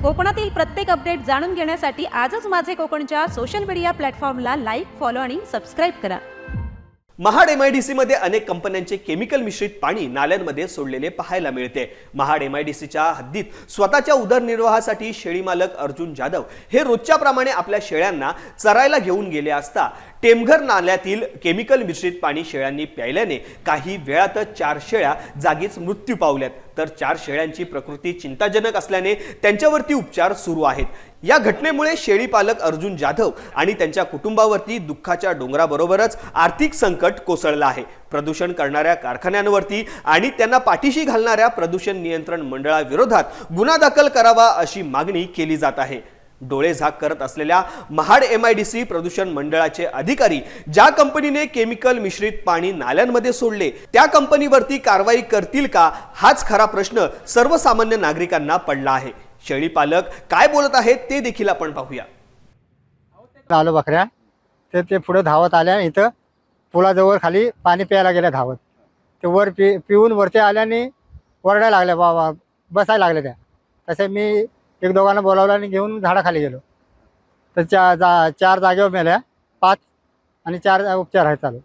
कोकणातील प्रत्येक अपडेट जाणून घेण्यासाठी आजच माझे कोकणच्या सोशल मीडिया प्लॅटफॉर्मला लाईक, फॉलो आणि सबस्क्राईब करा. महाड MIDC मध्ये अनेक कंपन्यांचे केमिकल मिश्रित पाणी नाल्यांमध्ये सोडलेले पाहायला मिळते. महाड MIDCच्या हद्दीत स्वतःच्या उदरनिर्वाहासाठी शेळी मालक अर्जुन जाधव हे रोजच्या प्रमाणे आपल्या शेळ्यांना चरायला घेऊन गेले असता टेमघर नाल्यातील केमिकल मिश्रित पाणी शेळ्यांनी प्यायल्याने काही वेळातच 4 शेळ्या जागीच मृत्यू पावल्यात, तर 4 शेळ्यांची प्रकृती चिंताजनक असल्याने त्यांच्यावरती उपचार सुरू आहेत. या घटनेमुळे शेळी पालक अर्जुन जाधव आणि त्यांच्या कुटुंबावरती दुःखाच्या डोंगराबरोबरच आर्थिक संकट कोसळलं आहे. प्रदूषण करणाऱ्या कारखान्यांवरती आणि त्यांना पाठीशी घालणाऱ्या प्रदूषण नियंत्रण मंडळाविरोधात गुन्हा दाखल करावा अशी मागणी केली जात आहे. डोळे झाक करत असलेल्या महाड MIDC प्रदूषण मंडळाचे अधिकारी ज्या कंपनीने केमिकल मिश्रित पाणी नाल्यांमध्ये सोडले त्या कंपनीवरती कारवाई करतील का, हाच खरा प्रश्न सर्वसामान्य नागरिकांना पडला आहे. शेळी पालक काय बोलत आहेत ते देखील आपण पाहूया. आलो बकऱ्या ते पुढे धावत आल्या, इथं पुलाजवळ खाली पाणी प्यायला गेल्या धावत. ते वर पिऊन वरती आल्याने ओरडायला लागल्या, बाबा बसायला लागल्या त्या. तसे मी एक दोघांना बोलावलं आणि घेऊन झाडाखाली गेलो. तर 4 जागेवर मेल्या, 5 आणि 4 उपचार आहेत चालू.